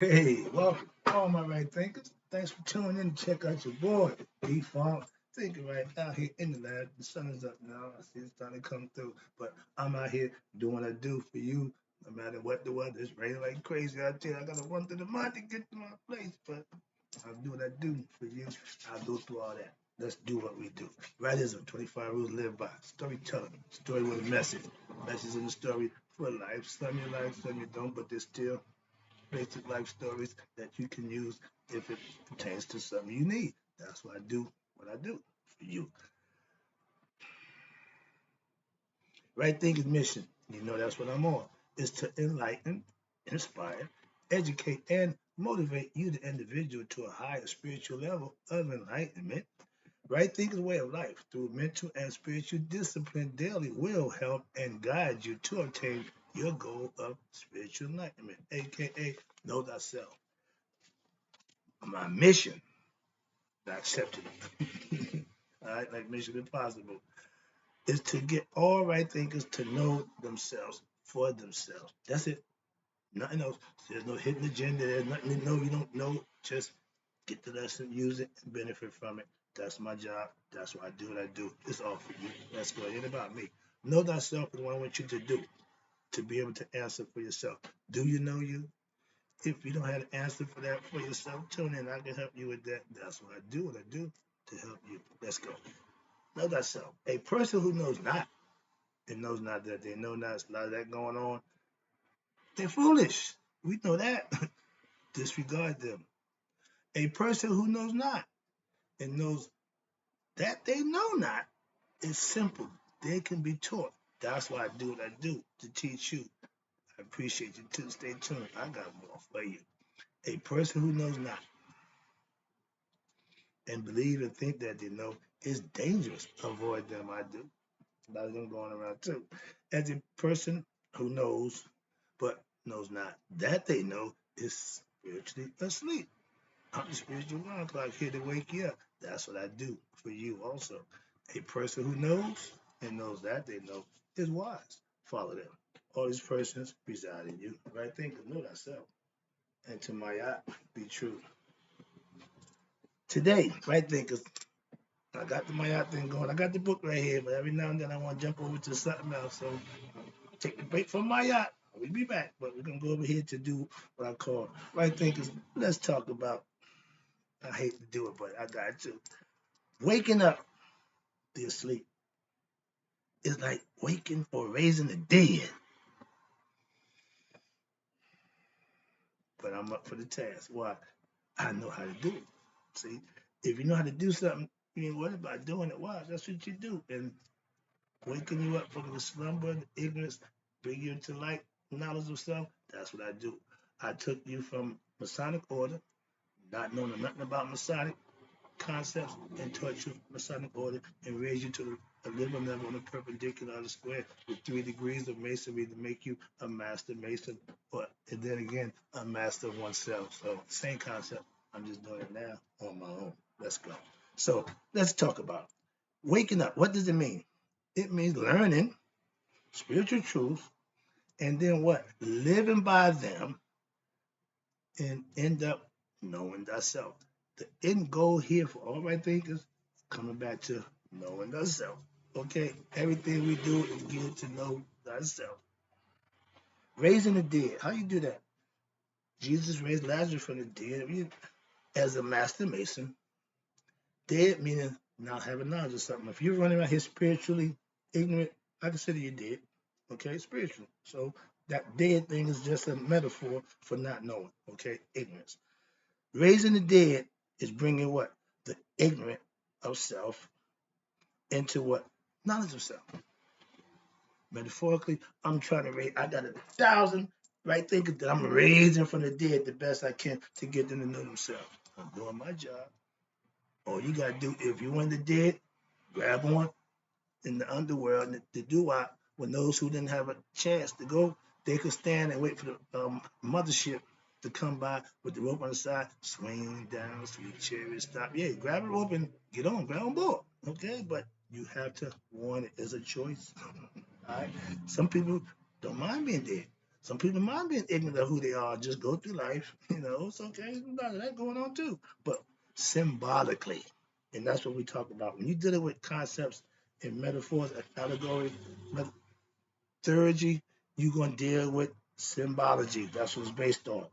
Hey, welcome, all my right thinkers. Thanks for tuning in to check out your boy, D-Funk. Thinking right now here in the lab. The sun is up now. I see it's starting to come through. But I'm out here doing what I do for you, no matter what the weather. It's raining like crazy out there. I got to run to the mud to get to my place. But I'll do what I do for you. I'll go through all that. Let's do what we do. Rightism, 25 rules to live by. Storytelling, story with a message. Message in the story for life. Some you like, some you don't, but there's still basic life stories that you can use if it pertains to something you need. That's what I do for you. Right thinking mission, you know that's what I'm on, is to enlighten, inspire, educate, and motivate you, the individual, to a higher spiritual level of enlightenment. Right thinking way of life through mental and spiritual discipline daily will help and guide you to obtain your goal of spiritual enlightenment, aka know thyself. My mission, I accepted it. All right, like Mission Impossible, is to get all right thinkers to know themselves for themselves. That's it. Nothing else. There's no hidden agenda. There's nothing to know you don't know. Just get the lesson, use it, and benefit from it. That's my job. That's why I do what I do. It's all for you. Let's go. It ain't about me. Know thyself is what I want you to do to be able to answer for yourself. Do you know you? If you don't have an answer for that for yourself, tune in. I can help you with that. That's what I do to help you. Let's go. Know thyself. A person who knows not and knows not that they know not, there's a lot of that going on. They're foolish. We know that. Disregard them. A person who knows not and knows that they know not is simple. They can be taught. That's why I do what I do to teach you. I appreciate you too. Stay tuned. I got more for you. A person who knows not and believe and think that they know is dangerous. Avoid them. I do. A lot of them going around too. As a person who knows but knows not that they know is spiritually asleep. I'm the spiritual alarm clock here to wake you up. That's what I do for you also. A person who knows and knows that they know is wise. Follow them. All these persons reside in you. Right thinker, know thyself. And to my eye, be true. Today, right thinkers, I got the Maya thing going. I got the book right here, but every now and then I want to jump over to something else. So take the break from my yacht. We'll be back, but we're gonna go over here to do what I call right thinkers. Let's talk about. I hate to do it, but I got to. Waking up the asleep is like waking or raising the dead. But I'm up for the task. Why? I know how to do it. See, if you know how to do something, you ain't worried about doing it. Why? That's what you do. And waking you up from the slumber and ignorance, bring you into light, knowledge of self. That's what I do. I took you from Masonic order, not knowing nothing about Masonic concepts, and taught you Masonic order and raised you to a living level on a perpendicular of the square with 3 degrees of masonry to make you a master mason, or and then again a master of oneself. So same concept. I'm just doing it now on my own. Let's go. So let's talk about waking up. What does it mean? It means learning spiritual truths and then what? Living by them and end up knowing thyself. The end goal here for all right thinkers, coming back to knowing thyself. Okay, everything we do is geared to know thyself. Raising the dead. How you do that? Jesus raised Lazarus from the dead as a master mason. Dead meaning not having knowledge of something. If you're running around here spiritually ignorant, I consider you dead. Okay, spiritually. So that dead thing is just a metaphor for not knowing. Okay, ignorance. Raising the dead is bringing what? The ignorant of self into what? Knowledge of self. Metaphorically, I'm trying to raise, I got 1,000 right thinkers that I'm raising from the dead the best I can to get them to know themselves. I'm doing my job. All you gotta do, if you want the dead, grab one in the underworld, the doo-wop, when those who didn't have a chance to go, they could stand and wait for the mothership to come by with the rope on the side, swing down, sweet chariot, stop. Yeah, grab a rope and get on board. Okay, but you have to want it as a choice. All right. Some people don't mind being dead. Some people mind being ignorant of who they are, just go through life. It's okay. There's a lot of that going on too. But symbolically, and that's what we talk about. When you deal with concepts and metaphors, allegory, theurgy, you're going to deal with symbology. That's what it's based on.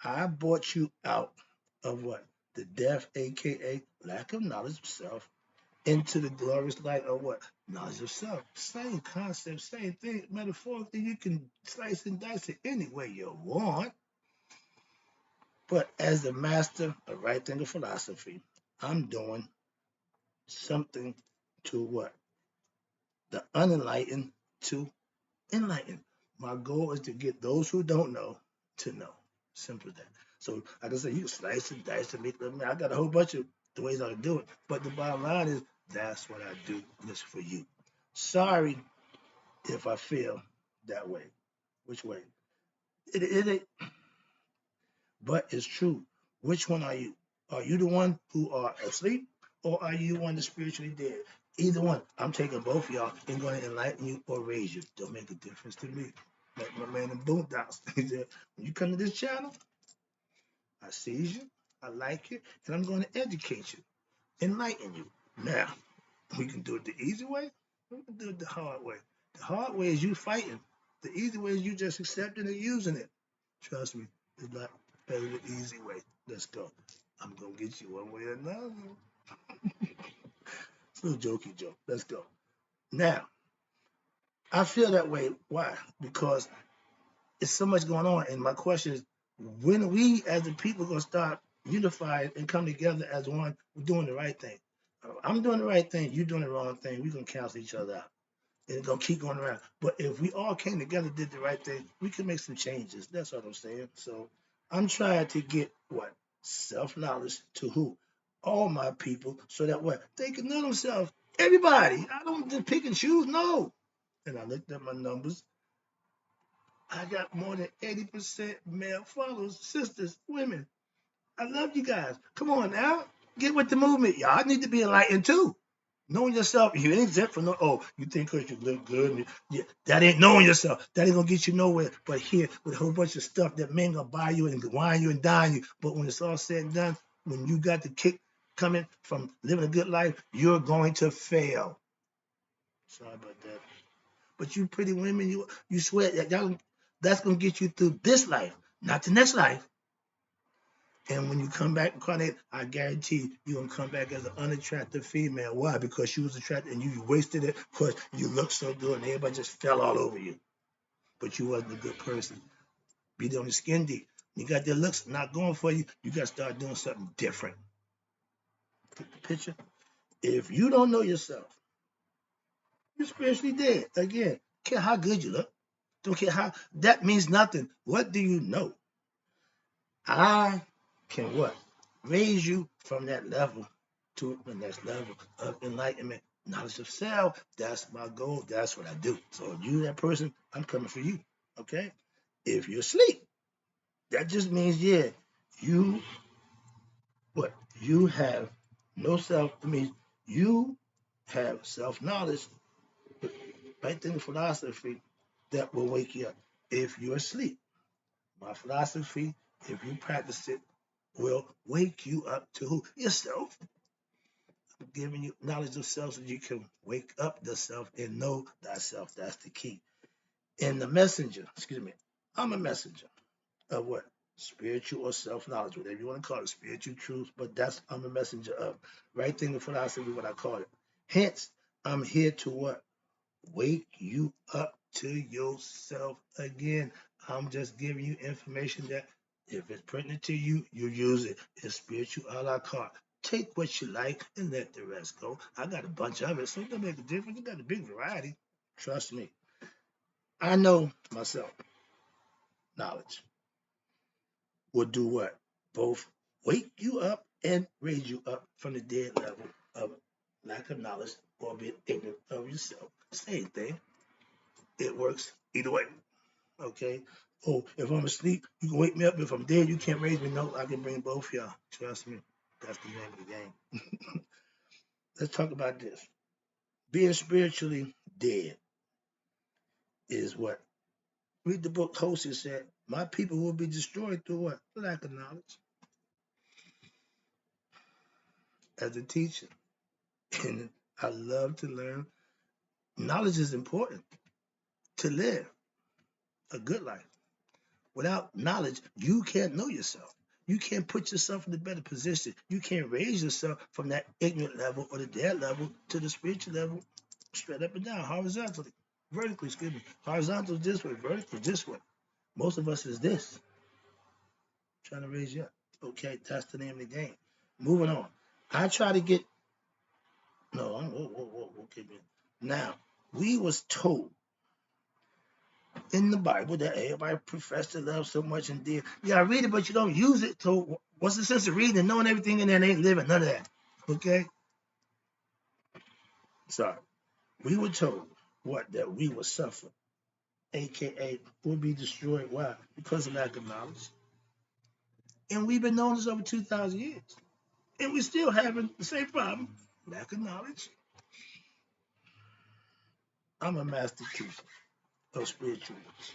I brought you out of what? The death, aka lack of knowledge of self, into the glorious light of what? Knowledge of self. Same concept, same thing. Metaphorically, you can slice and dice it any way you want. But as the master of right thinking philosophy, I'm doing something to what? The unenlightened to enlighten. My goal is to get those who don't know to know. Simple as that. So, like I said, you can slice and dice and make them. I got a whole bunch of ways I can do it. But the bottom line is that's what I do just for you. Sorry if I feel that way. Which way? It but it's true. Which one are you? Are you the one who are asleep, or are you one that's spiritually dead? Either one. I'm taking both of y'all and going to enlighten you or raise you. Don't make a difference to me. Like my man in Boondocks. He said, when you come to this channel, I see you, I like it, and I'm going to educate you, enlighten you. Now, we can do it the easy way, we can do it the hard way. The hard way is you fighting. The easy way is you just accepting and using it. Trust me, it's not better than the easy way. Let's go. I'm gonna get you one way or another. It's a little jokey joke. Let's go. Now, I feel that way. Why? Because it's so much going on. And my question is, when we as the people gonna start unifying and come together as one, we're doing the right thing. I'm doing the right thing, you're doing the wrong thing, we're gonna cancel each other out. And it's gonna keep going around. But if we all came together, did the right thing, we can make some changes. That's what I'm saying. So I'm trying to get what? Self-knowledge to who? All my people, so that what? They can know themselves. Everybody. I don't just pick and choose, no. And I looked at my numbers. I got more than 80% male followers, sisters, women. I love you guys. Come on now. Get with the movement. Y'all need to be enlightened too. Knowing yourself, you ain't exempt from no, oh, you think because you look good. Yeah, that ain't knowing yourself. That ain't gonna get you nowhere. But here, with a whole bunch of stuff that men gonna buy you and wine you and dine you. But when it's all said and done, when you got the kick coming from living a good life, you're going to fail. Sorry about that. But you pretty women, you swear that y'all, that's gonna get you through this life, not the next life. And when you come back incarnate, I guarantee you're gonna come back as an unattractive female. Why? Because she was attractive and you wasted it because you looked so good and everybody just fell all over you. But you wasn't a good person. Be on the skin deep. You got their looks not going for you, you gotta start doing something different. Get the picture? If you don't know yourself, you're spiritually dead. Again, care how good you look. Don't care how that means nothing. What do you know? I can what? Raise you from that level to the next level of enlightenment, knowledge of self. That's my goal. That's what I do. So if you that person, I'm coming for you. Okay? If you're asleep, that just means, yeah, you what? You have no self. I mean, you have self-knowledge, right in the philosophy that will wake you up if you're asleep. My philosophy, if you practice it, will wake you up to who? Yourself. I'm giving you knowledge of self so you can wake up the self and know thyself. That's the key. And the messenger, excuse me, I'm a messenger of what? Spiritual or self-knowledge, whatever you want to call it, spiritual truth, but that's I'm a messenger of. Right thing of philosophy, what I call it. Hence, I'm here to what? Wake you up to yourself again. I'm just giving you information that if it's pertinent to you, you use it. It's spiritual a la carte. Take what you like and let the rest go. I got a bunch of it, so it don't make a difference. I got a big variety. Trust me. I know myself. Knowledge will do what? Both wake you up and raise you up from the dead level of lack of knowledge or being ignorant of yourself. Same thing. It works either way. Okay. Oh, if I'm asleep, you can wake me up. If I'm dead, you can't raise me. No, I can bring both y'all. Trust me. That's the name of the game. Let's talk about this. Being spiritually dead is what? Read the book Hosea said, my people will be destroyed through what? Lack of knowledge. As a teacher, and I love to learn. Knowledge is important to live a good life. Without knowledge, you can't know yourself. You can't put yourself in a better position. You can't raise yourself from that ignorant level or the dead level to the spiritual level, straight up and down, horizontally. Vertically, excuse me. Horizontal is this way, vertical is this way. Most of us is this. Trying to raise you up. Okay, that's the name of the game. Moving on. I try to get no, okay, man. Now, we was told in the Bible that everybody professed to love so much and did. Yeah, I read it, but you don't use it. So what's the sense of reading and knowing everything in there and ain't living? None of that. Okay? Sorry. We were told what? That we would suffer, aka we'll be destroyed. Why? Because of lack of knowledge. And we've been knowing this over 2,000 years. And we're still having the same problem. Lack of knowledge. I'm a master teacher of spiritual truths.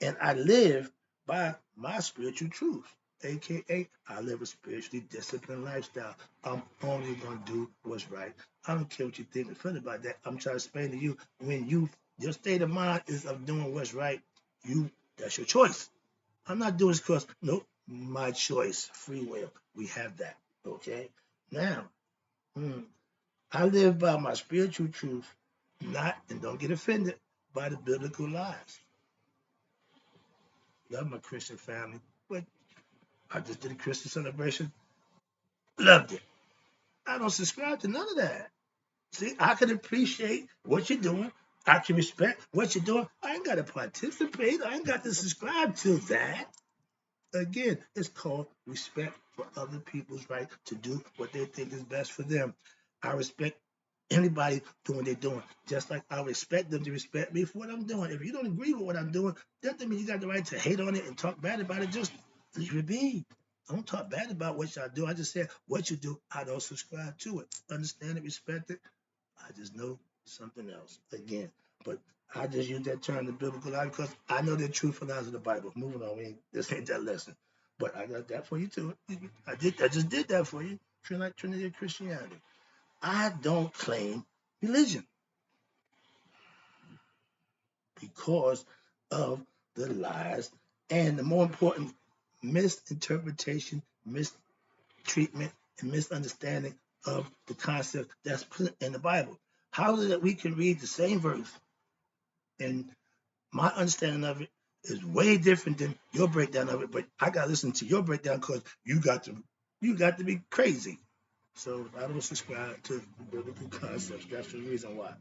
And I live by my spiritual truth, aka I live a spiritually disciplined lifestyle. I'm only gonna do what's right. I don't care what you think and feel about that. I'm trying to explain to you when your state of mind is of doing what's right, that's your choice. I'm not doing this because nope, my choice, free will. We have that. Okay. Now, I live by my spiritual truth, not and don't get offended by the biblical lies. Love my Christian family, but I just did a Christmas celebration. Loved it. I don't subscribe to none of that. See, I can appreciate what you're doing. I can respect what you're doing. I ain't got to participate. I ain't got to subscribe to that. Again, it's called respect for other people's right to do what they think is best for them. I respect anybody doing what they're doing, just like I respect them to respect me for what I'm doing. If you don't agree with what I'm doing, that doesn't mean you got the right to hate on it and talk bad about it. Just leave it be. Don't talk bad about what y'all do. I just said what you do, I don't subscribe to it. Understand it, respect it. I just know something else. Again, but I just use that term, the biblical life, because I know the truthful lies of the Bible. Moving on, this ain't that lesson. But I got that for you too. I just did that for you. Trinity of Christianity. I don't claim religion because of the lies and the more important misinterpretation, mistreatment, and misunderstanding of the concept that's put in the Bible. How is it that we can read the same verse and my understanding of it is way different than your breakdown of it, but I gotta listen to your breakdown because you got to be crazy. So I don't subscribe to biblical concepts. That's the reason why.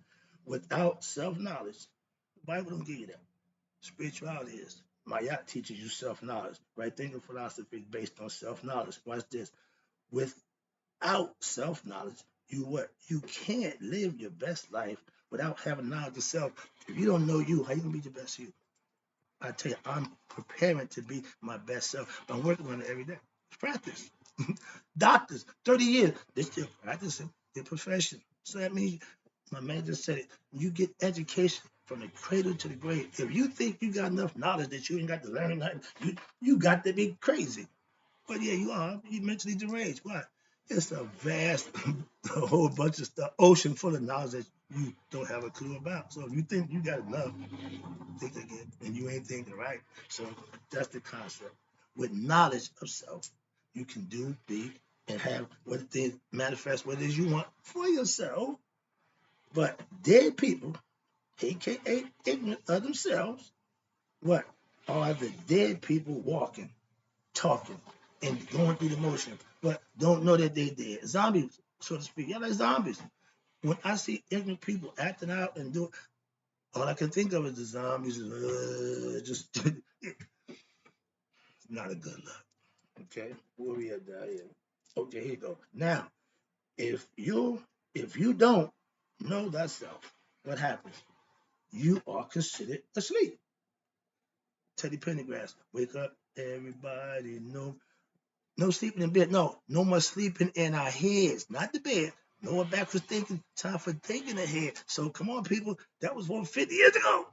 Without self-knowledge, the Bible don't give you that. Spirituality is. Mayat teaches you self-knowledge. Right thinking philosophy is based on self-knowledge. Watch this. Without self-knowledge, you what? You can't live your best life without having knowledge of self. If you don't know you, how you gonna be the best you? I tell you, I'm preparing to be my best self. I'm working on it every day. It's practice. Doctors, 30 years, they're still practicing their profession. So that means, my man just said it, you get education from the cradle to the grave. If you think you got enough knowledge that you ain't got to learn nothing, you got to be crazy. But yeah, you are. You're mentally deranged. Why? It's a vast, a whole bunch of stuff, ocean full of knowledge that you don't have a clue about. So if you think you got enough, think again, and you ain't thinking right. So that's the concept. With knowledge of self, you can do, be, and have what it is, manifest what it is you want for yourself. But dead people, aka ignorant of themselves, what are the dead people walking, talking, and going through the motion, but don't know that they dead. Zombies, so to speak. Yeah, like zombies. When I see ignorant people acting out and doing, all I can think of is the zombies. Just not a good look. Okay, where we at down here? Okay, here you go. Now, if you don't know thyself, what happens? You are considered asleep. Teddy Pendergrass, wake up, everybody. No sleeping in bed. No more sleeping in our heads, not the bed. No more backwards thinking. Time for thinking ahead. So come on, people. That was 150 years ago.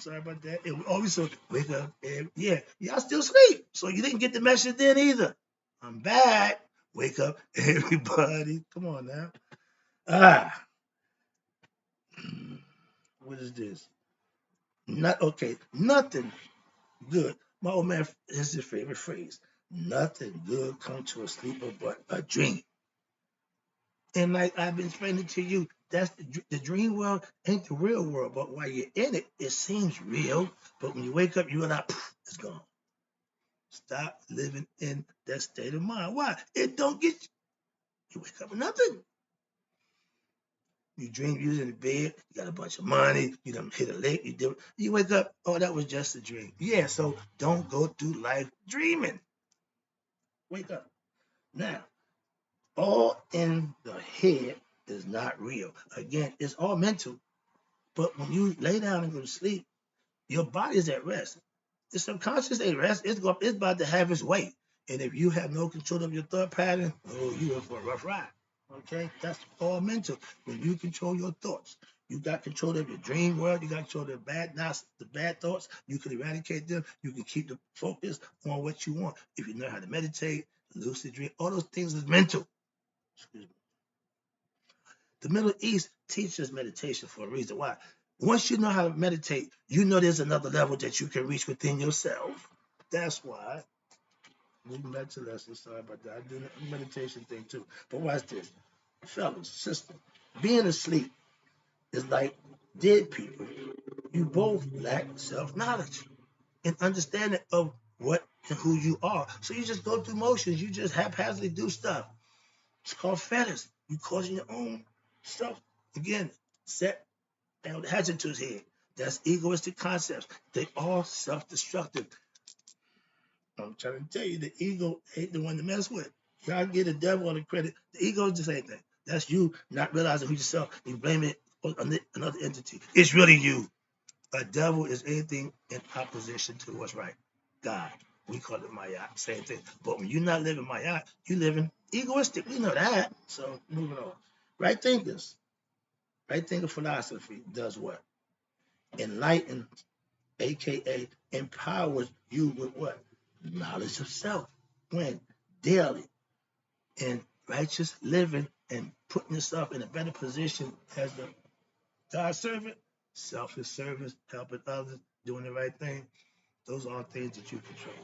Sorry about that. And we always so wake up and yeah, y'all still sleep. So you didn't get the message then either. I'm back. Wake up, everybody. Come on now. Ah, what is this? Not okay. Nothing good. My old man is his favorite phrase. Nothing good comes to a sleeper but a dream. And like I've been explaining to you, that's the dream world ain't the real world. But while you're in it, it seems real. But when you wake up, you're like, it's gone. Stop living in that state of mind. Why? It don't get you. You wake up with nothing. You dream you was in the bed, you got a bunch of money, you done hit a lick, you wake up, oh, that was just a dream. Yeah, so don't go through life dreaming. Wake up. Now, all in the head is not real. Again, it's all mental. But when you lay down and go to sleep, your body is at rest. The subconscious ain't rest. It's about to have its way. And if you have no control of your thought pattern, oh, you in for a rough ride. Okay? That's all mental. When you control your thoughts, you got control of your dream world, you got control of the bad thoughts, you can eradicate them, you can keep the focus on what you want. If you know how to meditate, lucid dream, all those things is mental. Excuse me. The Middle East teaches meditation for a reason. Why? Once you know how to meditate, you know there's another level that you can reach within yourself. That's why. Moving back to lesson, sorry about that. I do the meditation thing too. But watch this. Fellas, sister, being asleep is like dead people. You both lack self-knowledge and understanding of what and who you are. So you just go through motions. You just haphazardly do stuff. It's called fetters. You causing your own stuff. Again, set down the hatchet to his head. That's egoistic concepts. They all self-destructive. I'm trying to tell you, the ego ain't the one to mess with. Y'all give the devil all the credit. The ego is the same thing. That's you not realizing who yourself. You blame it on another entity. It's really you. A devil is anything in opposition to what's right. God. We call it Maya. Same thing. But when you're not living Maya, you're living egoistic. We know that. So moving on. Right thinkers. Right thinker philosophy does what? Enlighten, aka empowers you with what? Knowledge of self. When? Daily. And righteous living and putting yourself in a better position as the God servant, selfless service, helping others, doing the right thing. Those are all things that you control.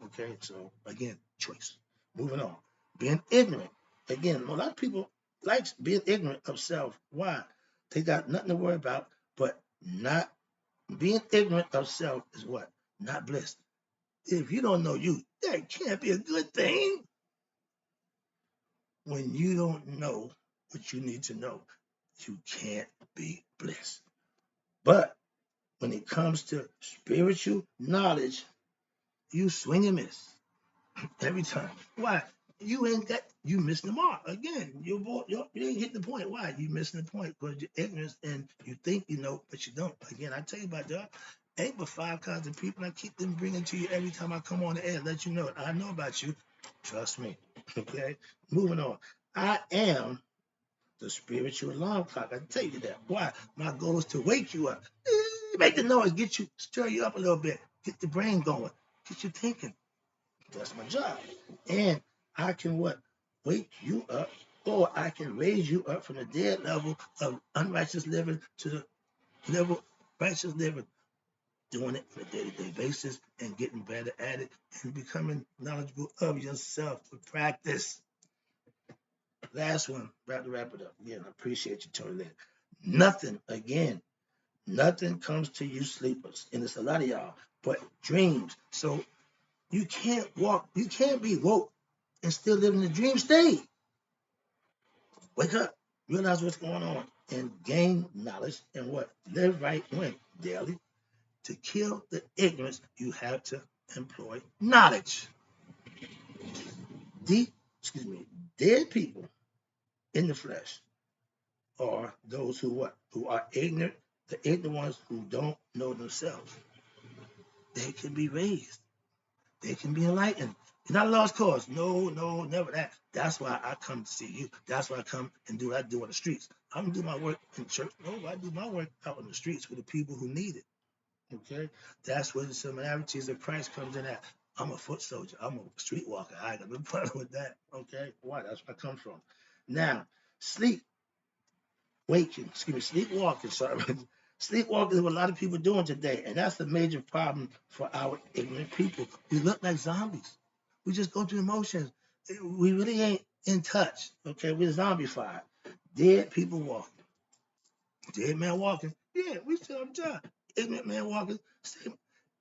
Okay, so again, choice. Moving on. Being ignorant. Again, a lot of people like being ignorant of self. Why? They got nothing to worry about, but not being ignorant of self is what? Not bliss. If you don't know you, that can't be a good thing. When you don't know what you need to know, you can't be bliss. But when it comes to spiritual knowledge, you swing and miss every time. Why? You ain't got you missing the mark again. You ain't hit the point. Why? You missing the point because you're ignorant and you think you know, but you don't. Again, I tell you about that. Ain't but 5 kinds of people. I keep them bringing to you every time I come on the air. Let you know it. I know about you. Trust me. Okay. Moving on. I am the spiritual alarm clock. I tell you that. Why? My goal is to wake you up. Make the noise, get you, stir you up a little bit, get the brain going, get you thinking. That's my job. And I can what? Wake you up, or I can raise you up from the dead level of unrighteous living to the level of righteous living, doing it on a day-to-day basis and getting better at it and becoming knowledgeable of yourself with practice. Last one, about to wrap it up. Again, I appreciate you tuning in. Nothing, again, nothing comes to you sleepers, and it's a lot of y'all, but dreams. So you can't be woke and still live in the dream state. Wake up, realize what's going on, and gain knowledge and what? Live right when? Daily. To kill the ignorance, you have to employ knowledge. Deep, excuse me, dead people in the flesh are those who what? Who are ignorant, the ignorant ones who don't know themselves. They can be raised. They can be enlightened. It's not a lost cause. No, no, never that. That's why I come to see you. That's why I come and do what I do on the streets. I don't do my work in church. No, I do my work out on the streets with the people who need it. Okay, that's where the similarities of Christ comes in at. I'm a foot soldier. I'm a streetwalker. I ain't got no problem with that. Okay, why? That's where I come from. Now, sleep, waking, excuse me, sleepwalking. Sorry, sleepwalking is what a lot of people are doing today, and that's the major problem for our ignorant people. We look like zombies. We just go through emotions. We really ain't in touch. Okay, we're zombified. Dead people walking. Dead man walking. Yeah, we still on time. Ignorant man walking. Same.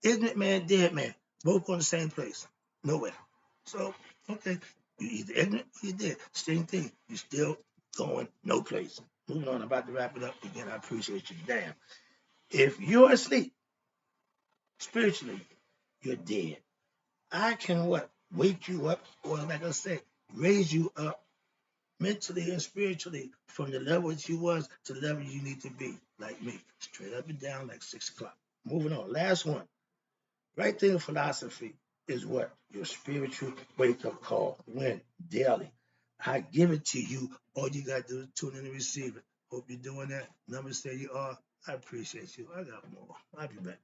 Ignorant man, dead man. Both going the same place. Nowhere. So, okay. You either ignorant or you dead. Same thing. You still going no place. Moving on. I'm about to wrap it up. Again, I appreciate you. Damn. If you're asleep spiritually, you're dead. I can what? Wake you up, or like I said, raise you up mentally and spiritually from the level that you was to the level you need to be, like me, straight up and down like 6 o'clock. Moving on. Last one. Right thing philosophy is what? Your spiritual wake-up call. When? Daily. I give it to you. All you got to do is tune in and receive it. Hope you're doing that. Numbers say you are. I appreciate you. I got more. I'll be back.